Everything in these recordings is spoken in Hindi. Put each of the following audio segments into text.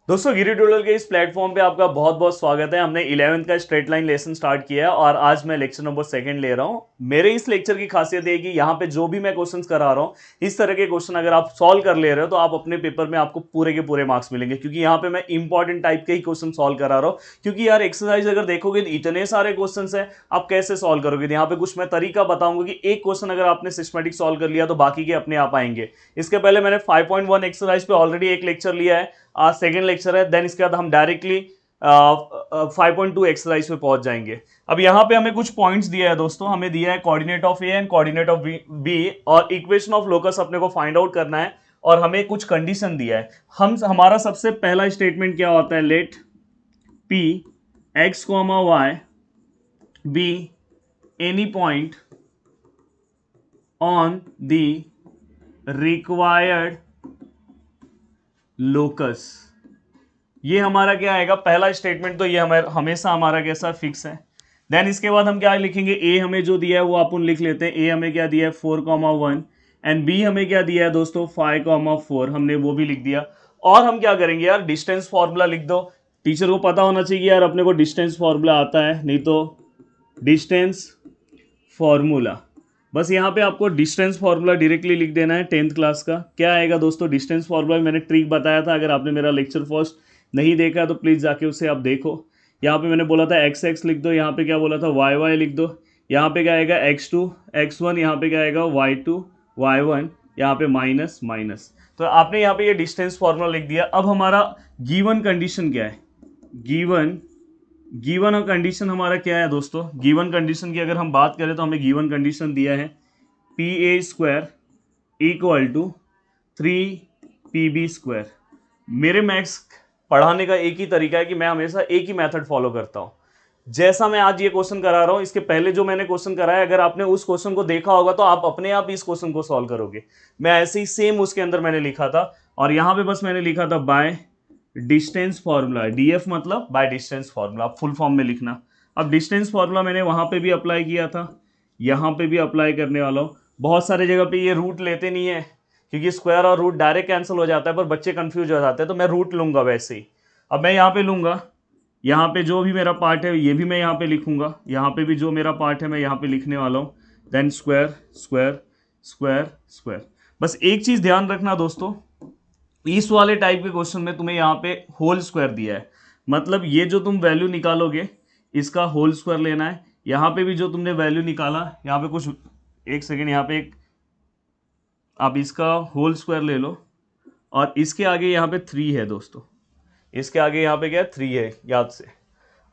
दोस्तों गिरी ट्यूटोरियल के इस प्लेटफॉर्म पे आपका बहुत बहुत स्वागत है। हमने 11वीं का स्ट्रेट लाइन लेसन स्टार्ट किया है और आज मैं लेक्चर नंबर 2 ले रहा हूं। मेरे इस लेक्चर की खासियत है कि यहाँ पे जो भी मैं क्वेश्चंस करा रहा हूँ, इस तरह के क्वेश्चन अगर आप सॉल्व कर ले रहे हो तो आप अपने पेपर में आपको पूरे के पूरे मार्क्स मिलेंगे, क्योंकि यहाँ पे मैं इंपॉर्टेंट टाइप के ही क्वेश्चन सॉल्व करा रहा हूँ। क्योंकि यार एक्सरसाइज अगर देखोगे तो इतने सारे क्वेश्चन है, आप कैसे सॉल्व करोगे। यहाँ पे कुछ मैं तरीका बताऊंगा कि एक क्वेश्चन अगर आपने सिस्टमेटिक सॉल्व कर लिया तो बाकी के अपने आप आएंगे। इसके पहले मैंने 5.1 एक्सरसाइज पे ऑलरेडी एक लेक्चर लिया है, आज सेकेंड लेक्चर है। देन इसके बाद हम डायरेक्टली 5.2 एक्सरसाइज पे पहुंच जाएंगे। अब यहाँ पे हमें कुछ पॉइंट्स दिया है दोस्तों, हमें दिया है coordinate of A and coordinate of B और इक्वेशन ऑफ लोकस अपने को फाइंड आउट करना है, और हमें कुछ कंडीशन दिया है। हमारा सबसे पहला स्टेटमेंट क्या होता है, let P X comma Y be any point on the required locus. ये हमारा क्या आएगा, पहला स्टेटमेंट। तो ये हमेशा हमारा कैसा फिक्स है। देन इसके बाद हम क्या लिखेंगे, ए हमें जो दिया है वो अपन लिख लेते हैं। ए हमें क्या दिया है 4,1 एंड बी हमें क्या दिया है दोस्तों 5,4, हमने वो भी लिख दिया। और हम क्या करेंगे यार, डिस्टेंस फॉर्मूला लिख दो। टीचर को पता होना चाहिए यार अपने को डिस्टेंस फॉर्मूला आता है, नहीं तो डिस्टेंस फॉर्मूला, बस यहाँ पे आपको डिस्टेंस फार्मूला डायरेक्टली लिख देना है। 10th क्लास का क्या आएगा दोस्तों, डिस्टेंस फार्मूला मैंने ट्रिक बताया था। अगर आपने मेरा लेक्चर फर्स्ट नहीं देखा तो प्लीज़ जाके उसे आप देखो। यहाँ पे मैंने बोला था एक्स एक्स लिख दो, यहाँ पे क्या बोला था वाई वाई लिख दो। यहाँ पे क्या आएगा x2 x1, यहाँ पे क्या आएगा y2 y1, यहाँ पे माइनस माइनस। तो आपने यहाँ पे ये डिस्टेंस फार्मूला लिख दिया। अब हमारा गिवन कंडीशन क्या है, गिवन गिवन कंडीशन हमारा क्या है दोस्तों, गिवन कंडीशन की अगर हम बात करें तो हमें गिवन कंडीशन दिया है P A square equal to 3PB square. मेरे मैथ्स पढ़ाने का एक ही तरीका है कि मैं हमेशा एक ही मेथड फॉलो करता हूँ। जैसा मैं आज ये क्वेश्चन करा रहा हूँ, इसके पहले जो मैंने क्वेश्चन कराया, अगर आपने उस क्वेश्चन को देखा होगा तो आप अपने आप इस क्वेश्चन को सॉल्व करोगे। मैं ऐसे ही सेम उसके अंदर मैंने लिखा था, और यहाँ पे बस मैंने लिखा था बाय डिस्टेंस फॉर्मूला। डीएफ मतलब बाय डिस्टेंस फॉर्मूला, आप फुल फॉर्म में लिखना। अब डिस्टेंस फॉर्मूला मैंने वहां पे भी अप्लाई किया था, यहाँ पे भी अप्लाई करने वाला हूँ। बहुत सारे जगह पे ये रूट लेते नहीं है, क्योंकि स्क्वायर और रूट डायरेक्ट कैंसिल हो जाता है, पर बच्चे कंफ्यूज हो जाते हैं, तो मैं रूट लूंगा वैसे ही। अब मैं यहाँ पे लूंगा, यहाँ पे जो भी मेरा पार्ट है ये भी मैं यहाँ पे लिखूंगा, यहाँ पे भी जो मेरा पार्ट है मैं यहाँ पे लिखने वाला हूँ। Then square square square square. बस एक चीज ध्यान रखना दोस्तों, इस वाले टाइप के क्वेश्चन में तुम्हें यहाँ पे होल स्क्वायर दिया है, मतलब ये जो तुम वैल्यू निकालोगे इसका होल स्क्वायर लेना है। यहाँ पे भी जो तुमने वैल्यू निकाला, यहाँ पे कुछ एक सेकेंड, यहाँ पे एक आप इसका होल स्क्वायर ले लो, और इसके आगे यहाँ पे 3 है दोस्तों, इसके आगे यहाँ पे क्या 3 है, याद से।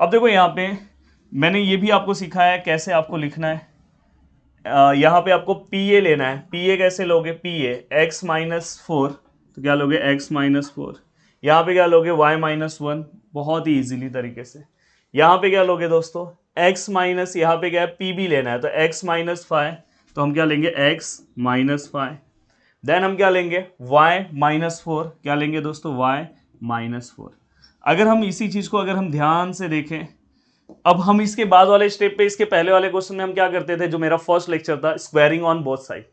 अब देखो यहाँ पे मैंने ये भी आपको सिखाया है कैसे आपको लिखना है। यहाँ पे आपको पी ए लेना है। पी ए कैसे लोगे, पी ए x-4, तो क्या लोगे x-4। यहाँ पे क्या लोगे y-1, बहुत ही इजीली तरीके से। यहाँ पे क्या लोगे दोस्तों x माइनस, यहाँ पे क्या है पी बी लेना है, तो x-5, तो हम क्या लेंगे x-5। देन हम क्या लेंगे y-4, क्या लेंगे दोस्तों y-4। अगर हम इसी चीज को अगर हम ध्यान से देखें, अब हम इसके बाद वाले स्टेप पे, इसके पहले वाले क्वेश्चन में हम क्या करते थे, जो मेरा फर्स्ट लेक्चर था, स्क्वायरिंग ऑन बोथ साइड।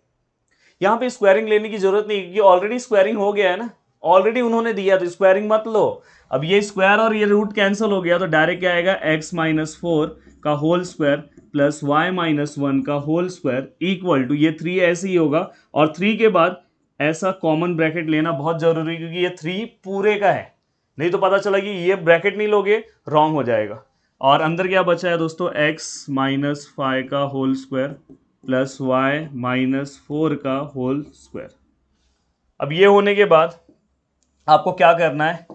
यहां पे स्क्वायरिंग लेने की जरूरत नहीं, क्योंकि ऑलरेडी स्क्वायरिंग हो गया है ना, ऑलरेडी उन्होंने दिया, तो स्क्वायरिंग मत लो। अब ये स्क्वायर और ये रूट कैंसिल हो गया, तो डायरेक्ट क्या आएगा x-4 का होल स्क्वायर प्लस y-1 का होल स्क्वायर इक्वल टू, ये 3 ऐसे ही होगा, और 3 के बाद ऐसा कॉमन ब्रैकेट लेना बहुत जरूरी है, क्योंकि ये 3 पूरे का है, नहीं तो पता चला कि ये ब्रैकेट नहीं लोगे रॉन्ग हो जाएगा। और अंदर क्या बचा है दोस्तों x-5 का होल स्क्वायर प्लस y-4 का होल स्क्वायर। अब ये होने के बाद आपको क्या करना है,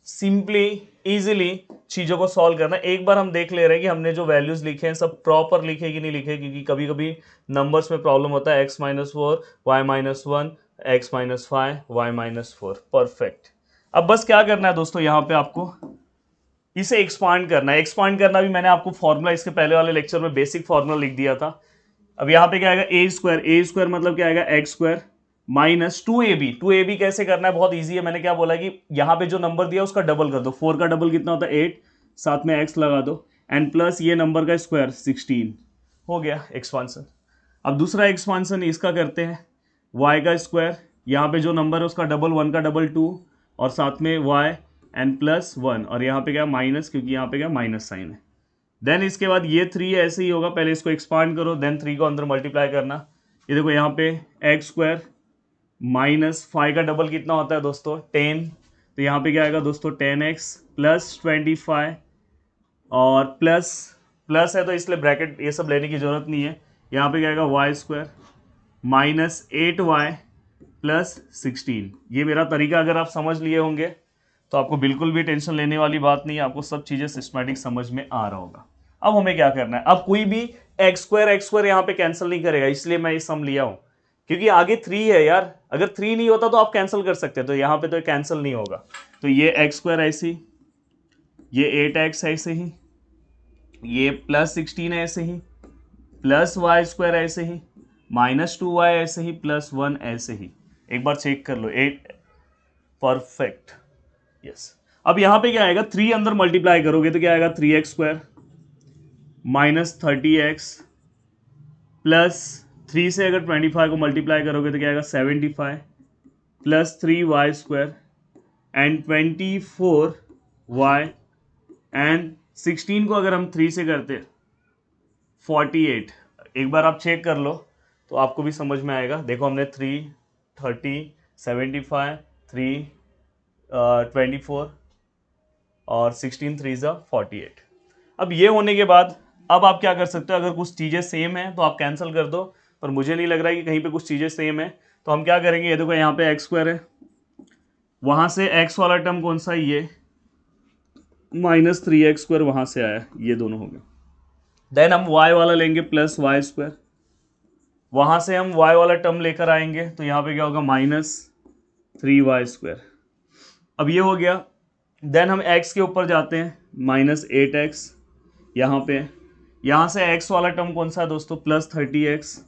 सिंपली इजीली चीजों को सॉल्व करना है। एक बार हम देख ले रहे हैं कि हमने जो वैल्यूज लिखे हैं सब प्रॉपर लिखे कि नहीं लिखे, क्योंकि कभी कभी नंबर्स में प्रॉब्लम होता है। x-4 y-1 x-5 y-4, perfect. अब बस क्या करना है दोस्तों, यहाँ पे आपको इसे एक्सपांड करना है। एक्सपांड करना भी मैंने आपको फॉर्मूला इसके पहले वाले लेक्चर में बेसिक फॉर्मूला लिख दिया था। अब यहाँ पे क्या आएगा ए स्क्वायर मतलब क्या आएगा एक्स स्क्वायर माइनस 2ab कैसे करना है, बहुत ईजी है। मैंने क्या बोला कि यहाँ पे जो नंबर दिया उसका डबल कर दो, 4 का डबल कितना होता है 8, साथ में x लगा दो, एंड प्लस ये नंबर का स्क्वायर 16, हो गया एक्सपांसन। अब दूसरा एक्सपांसन इसका करते हैं, y का स्क्वायर, यहाँ पे जो नंबर है उसका डबल, 1 का डबल 2, और साथ में y, एंड प्लस 1, और यहाँ पे क्या माइनस, क्योंकि यहाँ पे क्या माइनस साइन है। देन इसके बाद ये 3 ऐसे ही होगा, पहले इसको एक्सपांड करो, देन 3 को अंदर मल्टीप्लाई करना। ये देखो यहाँ पे एक्स स्क्वायर माइनस 5 का डबल कितना होता है दोस्तों 10, तो यहाँ पे क्या आएगा दोस्तों 10x प्लस 25, और प्लस प्लस है तो इसलिए ब्रैकेट ये सब लेने की ज़रूरत नहीं है। यहाँ पे क्या आएगा Y square minus 8y plus 16। ये मेरा तरीका अगर आप समझ लिए होंगे तो आपको बिल्कुल भी टेंशन लेने वाली बात नहीं है, आपको सब चीज़ें सिस्टमैटिक समझ में आ रहा होगा। अब हमें क्या करना है, अब कोई भी एक्स स्क्वायर यहाँ पे कैंसिल नहीं करेगा, इसलिए मैं ये सम लिया हूँ, क्योंकि आगे 3 है यार, अगर 3 नहीं होता तो आप कैंसिल कर सकते, तो यहाँ पे तो कैंसिल नहीं होगा। तो ये एक्स स्क्वायर ऐसे ही, ये 8x ऐसे ही, ये प्लस 16 ऐसे ही, प्लस वाई स्क्वायर ऐसे ही, माइनस 2y ऐसे ही, प्लस 1 ऐसे ही। एक बार चेक कर लो 8, परफेक्ट, यस। अब यहाँ पे क्या आएगा, 3 अंदर मल्टीप्लाई करोगे तो क्या आएगा 3x square minus 30x plus 3 से अगर 25 को मल्टीप्लाई करोगे तो क्या आएगा 75 plus 3y square and 24y and 16 को अगर हम 3 से करते 48। एक बार आप चेक कर लो तो आपको भी समझ में आएगा। देखो हमने 3, 30, 75, 3, 24 और 16 3 ज़ा 48। अब ये होने के बाद अब आप क्या कर सकते हो, अगर कुछ चीज़ें सेम है तो आप कैंसिल कर दो, पर मुझे नहीं लग रहा है कि कहीं पे कुछ चीज़ें सेम है, तो हम क्या करेंगे, ये देखो यहाँ पे एक्स स्क्वायर है, वहाँ से एक्स वाला टर्म कौन सा, ये माइनस 3x स्क्वायर वहाँ से आया, ये दोनों हो गए। देन हम y वाला लेंगे प्लस वाई स्क्वायर, वहाँ से हम y वाला टर्म लेकर आएंगे, तो यहाँ पे क्या होगा माइनस 3y स्क्वायर। अब ये हो गया। देन हम x के ऊपर जाते हैं, माइनस 8x, यहाँ पे यहाँ से x वाला टर्म कौन सा है दोस्तों, प्लस 30x,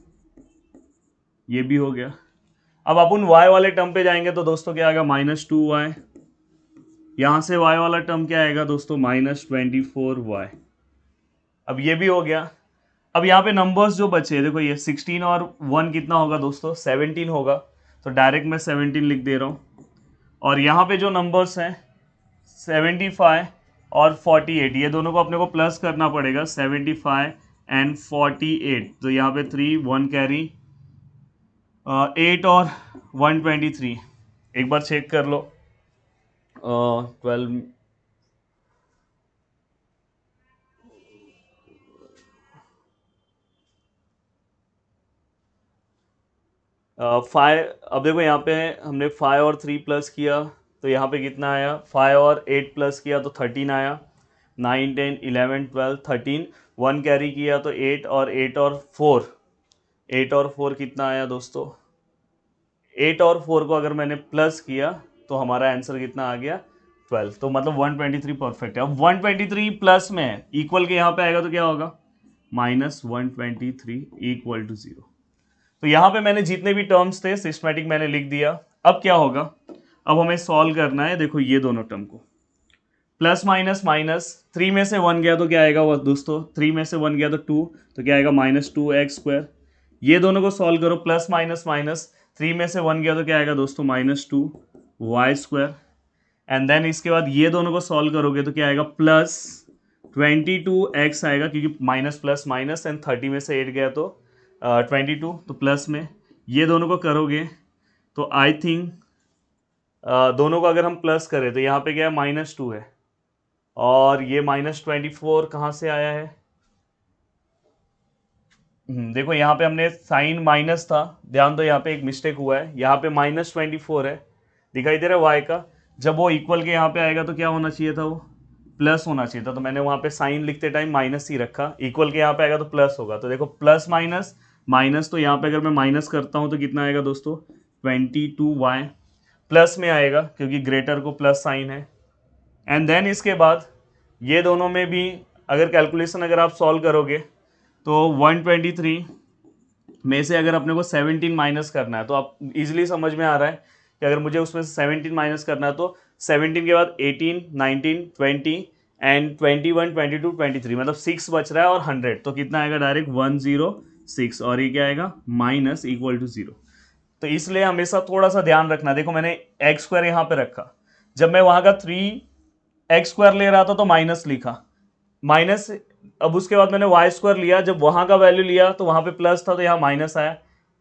ये भी हो गया। अब अपन y वाले टर्म पे जाएंगे तो दोस्तों क्या आएगा माइनस 2y, यहाँ से y वाला टर्म क्या आएगा दोस्तों माइनस 24y। अब ये भी हो गया। अब यहाँ पे नंबर्स जो बचे, देखो ये 16 और 1 कितना होगा दोस्तों 17 होगा, तो डायरेक्ट मैं 17 लिख दे रहा हूँ। और यहाँ पे जो नंबर्स हैं 75 और 48, ये दोनों को अपने को प्लस करना पड़ेगा, 75 एंड 48, तो यहाँ पे 3 1 कैरी 8 और 123। एक बार चेक कर लो 12 5। अब देखो यहाँ पे हमने 5 और 3 प्लस किया तो यहाँ पे कितना आया, 5 और 8 प्लस किया तो 13 आया, 9 10 11 12 13, 1 कैरी किया तो 8 और 8 और 4, 8 और 4 कितना आया दोस्तों, 8 और 4 को अगर मैंने प्लस किया तो हमारा आंसर कितना आ गया 12, तो मतलब 123 परफेक्ट है। अब 123 प्लस में इक्वल के यहाँ पे आएगा तो क्या होगा माइनस 123 इक्वल टू 0। तो यहाँ पे मैंने जितने भी टर्म्स थे सिस्टमैटिक मैंने लिख दिया। अब क्या होगा, अब हमें सॉल्व करना है। देखो ये दोनों टर्म को प्लस माइनस माइनस, 3 में से 1 गया तो क्या आएगा वो दोस्तों, 3 में से 1 गया तो 2, तो क्या आएगा माइनस 2x स्क्वायर। ये दोनों को सॉल्व करो, प्लस माइनस माइनस, 3 में से 1 गया तो क्या आएगा दोस्तों minus 2y square. And then इसके बाद ये दोनों को सॉल्व करोगे तो क्या आएगा प्लस 22x आएगा, क्योंकि माइनस प्लस माइनस, एंड 30 में से 8 गया तो 22, तो प्लस में ये दोनों को करोगे तो आई थिंक दोनों को अगर हम प्लस करें तो यहाँ पे क्या है माइनस 2 है, और ये माइनस 24 कहाँ से आया है, देखो यहाँ पे हमने साइन माइनस था, ध्यान दो यहाँ पे एक मिस्टेक हुआ है, यहाँ पे माइनस 24 है, दिखाई दे रहा है वाई का, जब वो इक्वल के यहाँ पे आएगा तो क्या होना चाहिए था, वो प्लस होना चाहिए था, तो मैंने वहाँ पे साइन लिखते टाइम माइनस ही रखा, इक्वल के यहाँ पे आएगा तो प्लस होगा। तो देखो प्लस माइनस माइनस, तो यहाँ पे अगर मैं माइनस करता हूँ तो कितना आएगा दोस्तों 22y, प्लस में आएगा क्योंकि ग्रेटर को प्लस साइन है। एंड देन इसके बाद ये दोनों में भी अगर कैलकुलेशन अगर आप सॉल्व करोगे तो 123 में से अगर अपने को 17 माइनस करना है, तो आप इजीली समझ में आ रहा है कि अगर मुझे उसमें से 17 माइनस करना है तो 17 के बाद 18 19 20 एंड 21 22 23, मतलब 6 बच रहा है और 100, तो कितना आएगा डायरेक्ट 106, और ये क्या आएगा माइनस इक्वल टू 0। तो इसलिए हमेशा थोड़ा सा ध्यान रखना, देखो मैंने एक्स स्क्वायर यहाँ पे रखा, जब मैं वहाँ का 3 एक्स स्क्वायर ले रहा था तो माइनस लिखा, माइनस, अब उसके बाद मैंने वाई स्क्वायर लिया, जब वहां का वैल्यू लिया तो वहां पे प्लस था तो यहाँ माइनस आया।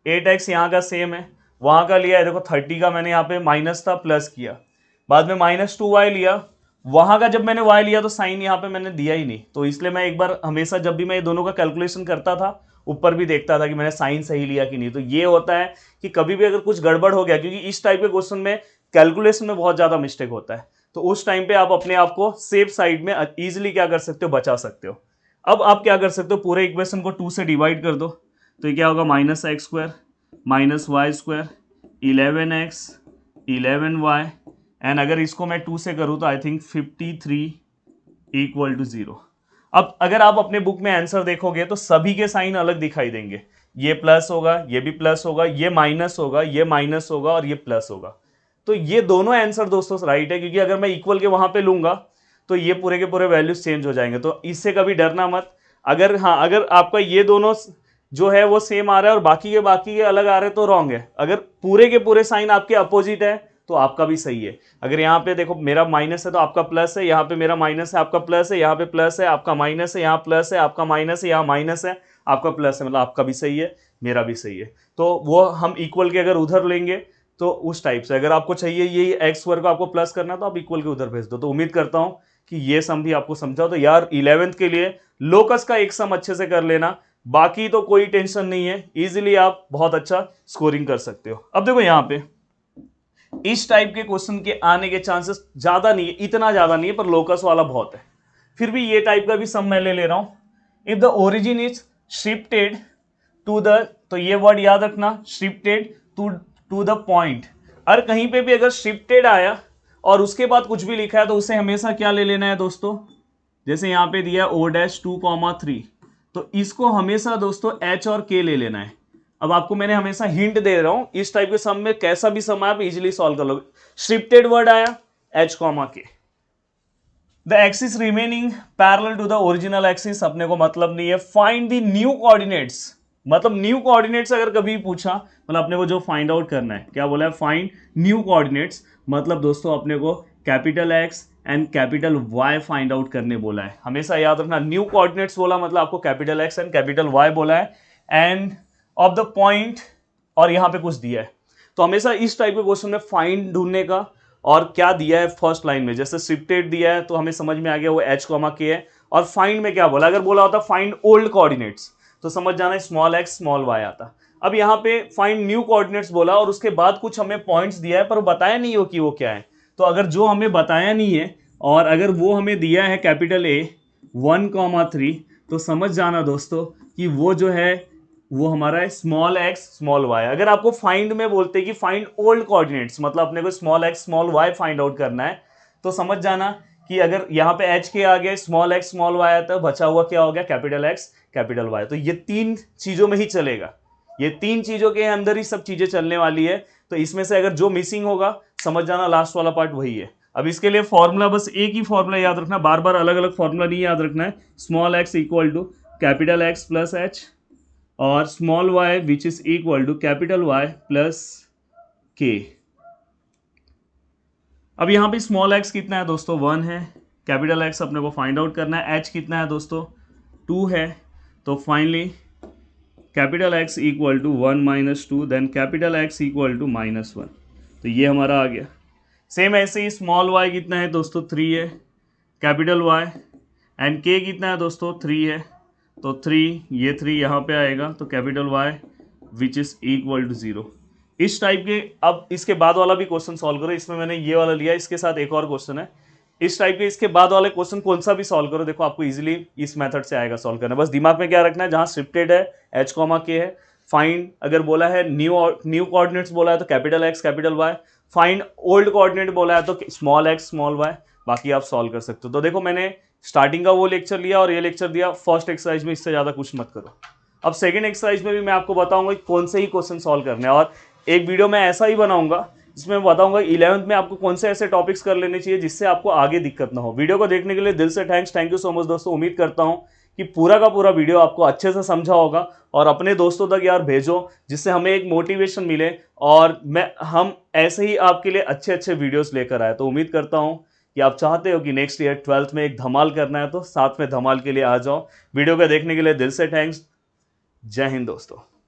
8x यहाँ का सेम है, वहां का लिया है, देखो 30 का मैंने यहाँ पे माइनस था प्लस किया, बाद में -2y लिया, वहां का जब मैंने y लिया तो साइन यहाँ पे मैंने दिया ही नहीं, तो इसलिए मैं एक बार हमेशा जब भी मैं ये दोनों का कैलकुलेशन करता था ऊपर भी देखता था कि मैंने साइन सही लिया कि नहीं। तो ये होता है कि कभी भी अगर कुछ गड़बड़ हो गया, क्योंकि इस टाइप के क्वेश्चन में कैलकुलेशन में बहुत ज्यादा मिस्टेक होता है, तो उस टाइम पे आप अपने आप को सेफ साइड में इजिली क्या कर सकते हो, बचा सकते हो। अब आप क्या कर सकते हो, पूरे इक्वेशन को 2 से डिवाइड कर दो, तो ये क्या होगा, -x² -y² 11x 11y, and अगर इसको मैं 2 से करूं तो आई थिंक 53 = 0। अब अगर आप अपने बुक में आंसर देखोगे तो सभी के साइन अलग दिखाई देंगे, ये प्लस होगा, ये भी प्लस होगा, ये माइनस होगा, ये माइनस होगा और ये प्लस होगा। तो ये दोनों आंसर दोस्तों राइट है, क्योंकि अगर मैं इक्वल के वहां पे लूंगा तो ये पूरे के पूरे वैल्यूज चेंज हो जाएंगे, तो इससे कभी डरना मत। अगर हाँ, अगर आपका ये दोनों जो है वो सेम आ रहा है और बाकी के अलग आ रहे हैं तो रॉन्ग है। अगर पूरे के पूरे साइन आपके अपोजिट है तो आपका भी सही है। अगर यहाँ पे देखो मेरा माइनस है तो आपका प्लस है, यहाँ पे मेरा माइनस है आपका प्लस है, यहाँ पे प्लस है आपका माइनस है, यहाँ प्लस है आपका माइनस है, यहाँ माइनस है आपका प्लस है, मतलब आपका भी सही है मेरा भी सही है। तो वो हम इक्वल के अगर उधर लेंगे तो उस टाइप से, अगर आपको चाहिए ये एक्स स्क्वायर को आपको प्लस करना तो आप इक्वल के उधर भेज दो। तो उम्मीद करता हूं कि ये सम भी आपको समझा। तो यार 11th के लिए लोकस का एक सम अच्छे से कर लेना, बाकी तो कोई टेंशन नहीं है, इजीली आप बहुत अच्छा स्कोरिंग कर सकते हो। अब देखो यहाँ पे इस टाइप के क्वेश्चन के आने के चांसेस ज्यादा नहीं है, इतना ज्यादा नहीं है, पर लोकस वाला बहुत है। फिर भी ये टाइप का भी सम मैं ले रहा हूं। If the origin is shifted to the, तो ये वर्ड याद रखना, शिफ्टेड टू द पॉइंट। और कहीं पे भी अगर शिफ्टेड आया और उसके बाद कुछ भी लिखा है तो उसे हमेशा क्या ले लेना है दोस्तों, जैसे यहां पे दिया O'2,3, तो इसको हमेशा दोस्तों H और K ले लेना है। अब आपको मैंने हमेशा हिंट दे रहा हूं, इस टाइप के सम में कैसा भी सम आप इजीली सॉल्व कर लोगे। शिफ्टेड वर्ड आया H, K, the axis remaining parallel to the original axis, अपने को मतलब नहीं है। फाइंड द न्यू कोऑर्डिनेट्स, मतलब न्यू कोऑर्डिनेट्स अगर कभी पूछा, मतलब अपने को जो फाइंड आउट करना है, क्या बोला है, फाइंड न्यू कोऑर्डिनेट्स, मतलब दोस्तों अपने को capital X and capital Y find out करने बोला है। हमेशा याद रखना, न्यू कोऑर्डिनेट्स बोला मतलब आपको capital X and capital Y बोला है, एंड ऑफ द पॉइंट, और यहां पे कुछ दिया है। तो हमेशा इस टाइप के क्वेश्चन में फाइंड ढूंढने का, और क्या दिया है फर्स्ट लाइन में, जैसे शिफ्टेड दिया है तो हमें समझ में आ गया वो H, K है। और फाइंड में क्या बोला, अगर बोला होता फाइंड ओल्ड कोऑर्डिनेट्स तो समझ जाना स्मॉल x स्मॉल y आता। अब यहाँ पे फाइंड न्यू कोऑर्डिनेट्स बोला और उसके बाद कुछ हमें पॉइंट्स दिया है पर बताया नहीं हो कि वो क्या है। तो अगर जो हमें बताया नहीं है और अगर वो हमें दिया है कैपिटल A 1,3, तो समझ जाना दोस्तों कि वो जो है वो हमारा है स्मॉल x स्मॉल y। अगर आपको फाइंड में बोलते कि फाइंड ओल्ड कोऑर्डिनेट्स, मतलब अपने को small x small y find out करना है, तो समझ जाना कि अगर यहाँ पे H के आगे स्मॉल x स्मॉल y आता है, बचा हुआ क्या हो गया, कैपिटल X कैपिटल Y। तो ये तीन चीजों में ही चलेगा, ये तीन चीजों के अंदर ही सब चीजें चलने वाली है। तो इसमें से अगर जो मिसिंग होगा समझ जाना लास्ट वाला पार्ट वही है। अब इसके लिए फॉर्मूला बस एक ही फॉर्मूला याद रखना, बार बार अलग अलग फॉर्मूला नहीं याद रखना है। Small x equal to capital X plus H और small y which is equal to capital Y plus K। अब यहाँ पे स्मॉल x कितना है दोस्तों, 1 है, कैपिटल X अपने को फाइंड आउट करना है, H कितना है दोस्तों 2 है, तो finally capital X equal to 1 - 2, then capital X equal to -1, तो ये हमारा आ गया। सेम ऐसे ही स्मॉल y कितना है दोस्तों 3 है, कैपिटल Y एंड K कितना है दोस्तों 3 है, तो 3 ये 3 यहाँ पे आएगा, तो capital Y which is equal to 0। इस टाइप के, अब इसके बाद वाला भी क्वेश्चन सॉल्व करो। इसमें मैंने ये वाला लिया, इसके साथ एक और क्वेश्चन है इस टाइप के, इसके बाद वाले क्वेश्चन कौन सा भी सॉल्व करो, देखो आपको इजीली इस मेथड से आएगा सॉल्व करना। बस दिमाग में क्या रखना है, जहां शिफ्टेड है H, K है, फाइंड अगर बोला है न्यू कोऑर्डिनेट्स बोला है तो capital X capital Y, find old coordinate बोला है तो स्मॉल x स्मॉल y, बाकी आप सॉल्व कर सकते हो। तो देखो मैंने स्टार्टिंग का वो लेक्चर लिया और ये लेक्चर दिया फर्स्ट एक्सरसाइज में, इससे ज्यादा कुछ मत करो। अब सेकंड एक्सरसाइज में भी मैं आपको बताऊंगा कि कौन से ही क्वेश्चन सॉल्व करने हैं, और एक वीडियो में ऐसा ही बनाऊंगा जिसमें मैं बताऊंगा 11th में आपको कौन से ऐसे टॉपिक्स कर लेने चाहिए जिससे आपको आगे दिक्कत ना हो। वीडियो को देखने के लिए दिल से थैंक यू सो मच दोस्तों। उम्मीद करता हूं कि पूरा का पूरा वीडियो आपको अच्छे से समझा होगा और अपने दोस्तों तक यार भेजो, जिससे हमें एक मोटिवेशन मिले और हम ऐसे ही आपके लिए अच्छे अच्छे वीडियोस लेकर आए। तो उम्मीद करता हूं कि कि आप चाहते हो कि नेक्स्ट ईयर 12th में एक धमाल करना है, तो साथ में धमाल के लिए आ जाओ। वीडियो को देखने के लिए दिल से थैंक्स। जय हिंद दोस्तों।